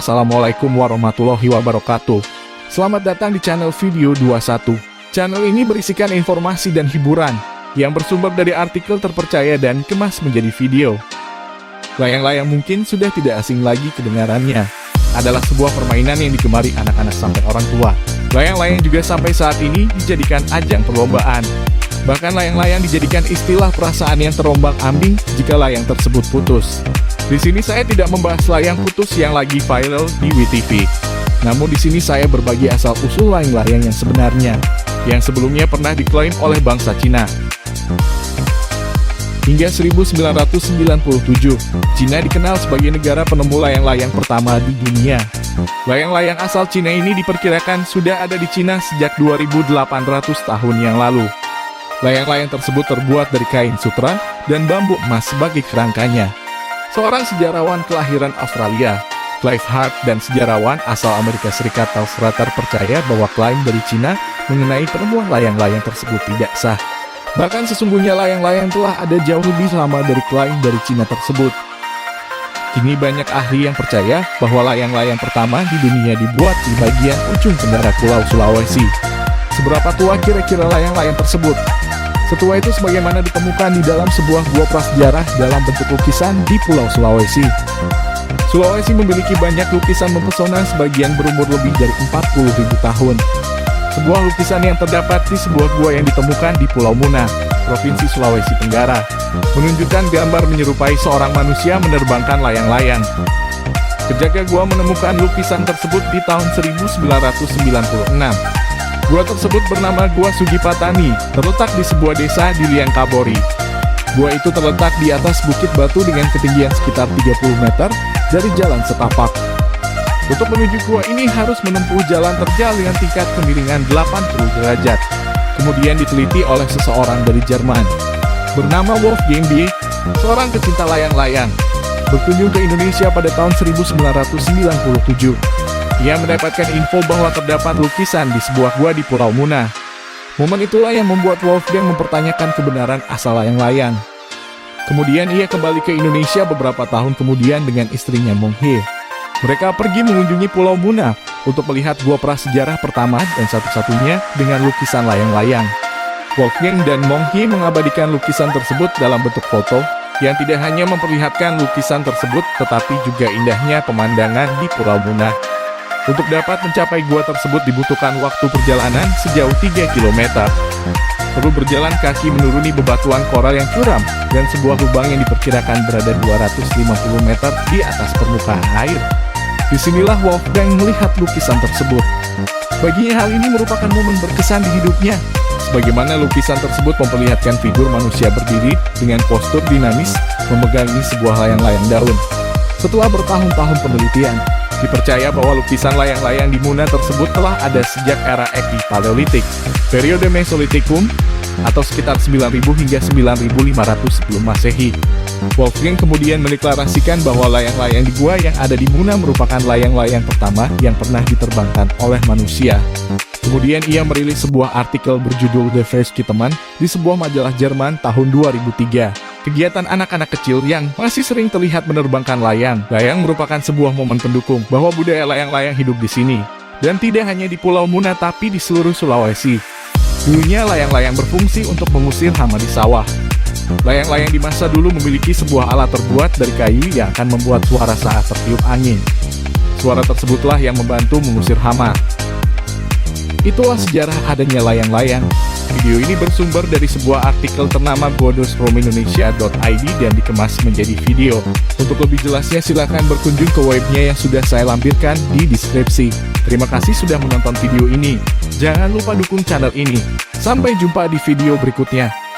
Assalamualaikum warahmatullahi wabarakatuh. Selamat datang di channel Video 21. Channel ini berisikan informasi dan hiburan yang bersumber dari artikel terpercaya dan dikemas menjadi video. Layang-layang mungkin sudah tidak asing lagi kedengarannya. Adalah sebuah permainan yang digemari anak-anak sampai orang tua. Layang-layang juga sampai saat ini dijadikan ajang perlombaan. Bahkan layang-layang dijadikan istilah perasaan yang terombang-ambing jika layang tersebut putus. Di sini saya tidak membahas layang putus yang lagi viral di WeTV. Namun di sini saya berbagi asal-usul layang-layang yang sebenarnya, yang sebelumnya pernah diklaim oleh bangsa Cina. Hingga 1997, Cina dikenal sebagai negara penemu layang-layang pertama di dunia. Layang-layang asal Cina ini diperkirakan sudah ada di Cina sejak 2800 tahun yang lalu. Layang-layang tersebut terbuat dari kain sutra dan bambu emas sebagai kerangkanya. Seorang sejarawan kelahiran Australia, Clive Hart, dan sejarawan asal Amerika Serikat Tal Strater percaya bahwa klaim dari Cina mengenai penemuan layang-layang tersebut tidak sah. Bahkan sesungguhnya layang-layang telah ada jauh lebih lama dari klaim dari Cina tersebut. Kini banyak ahli yang percaya bahwa layang-layang pertama di dunia dibuat di bagian ujung tenggara Pulau Sulawesi. Seberapa tua kira-kira layang-layang tersebut? Setua itu sebagaimana ditemukan di dalam sebuah gua prasejarah dalam bentuk lukisan di Pulau Sulawesi. Sulawesi memiliki banyak lukisan mempesona sebagian berumur lebih dari 40.000 tahun. Sebuah lukisan yang terdapat di sebuah gua yang ditemukan di Pulau Muna, Provinsi Sulawesi Tenggara, menunjukkan gambar menyerupai seorang manusia menerbangkan layang-layang. Penjaga gua menemukan lukisan tersebut di tahun 1996. Gua tersebut bernama Gua Sugipatani, terletak di sebuah desa di Liangkabori. Gua itu terletak di atas bukit batu dengan ketinggian sekitar 30 meter dari jalan setapak. Untuk menuju gua ini harus menempuh jalan terjal dengan tingkat kemiringan 80 derajat. Kemudian diteliti oleh seseorang dari Jerman, bernama Wolfgang Bieh, seorang pecinta layang-layang, berkunjung ke Indonesia pada tahun 1997. Ia mendapatkan info bahwa terdapat lukisan di sebuah gua di Pulau Muna. Momen itulah yang membuat Wolfgang mempertanyakan kebenaran asal layang-layang. Kemudian ia kembali ke Indonesia beberapa tahun kemudian dengan istrinya Mong He. Mereka pergi mengunjungi Pulau Muna untuk melihat gua prasejarah pertama dan satu-satunya dengan lukisan layang-layang. Wolfgang dan Mong He mengabadikan lukisan tersebut dalam bentuk foto yang tidak hanya memperlihatkan lukisan tersebut tetapi juga indahnya pemandangan di Pulau Muna. Untuk dapat mencapai gua tersebut dibutuhkan waktu perjalanan sejauh 3 km. Perlu berjalan kaki menuruni bebatuan koral yang curam dan sebuah lubang yang diperkirakan berada 250 meter di atas permukaan air. Disinilah Wolfgang melihat lukisan tersebut. Baginya hal ini merupakan momen berkesan di hidupnya. Sebagaimana lukisan tersebut memperlihatkan figur manusia berdiri dengan postur dinamis memegangi sebuah layang-layang daun. Setelah bertahun-tahun penelitian, dipercaya bahwa lukisan layang-layang di Muna tersebut telah ada sejak era Epipaleolitik, periode Mesolitikum, atau sekitar 9.000 hingga 9.500 sebelum Masehi. Wolfgang kemudian mendeklarasikan bahwa layang-layang di gua yang ada di Muna merupakan layang-layang pertama yang pernah diterbangkan oleh manusia. Kemudian ia merilis sebuah artikel berjudul The First Gentleman di sebuah majalah Jerman tahun 2003. Kegiatan anak-anak kecil yang masih sering terlihat menerbangkan layang. Layang merupakan sebuah momen pendukung bahwa budaya layang-layang hidup di sini. Dan tidak hanya di Pulau Muna tapi di seluruh Sulawesi. Dulunya layang-layang berfungsi untuk mengusir hama di sawah. Layang-layang di masa dulu memiliki sebuah alat terbuat dari kayu yang akan membuat suara saat tertiup angin. Suara tersebutlah yang membantu mengusir hama. Itulah sejarah adanya layang-layang. Video ini bersumber dari sebuah artikel ternama godosfromindonesia.id dan dikemas menjadi video. Untuk lebih jelasnya silakan berkunjung ke webnya yang sudah saya lampirkan di deskripsi. Terima kasih sudah menonton video ini. Jangan lupa dukung channel ini. Sampai jumpa di video berikutnya.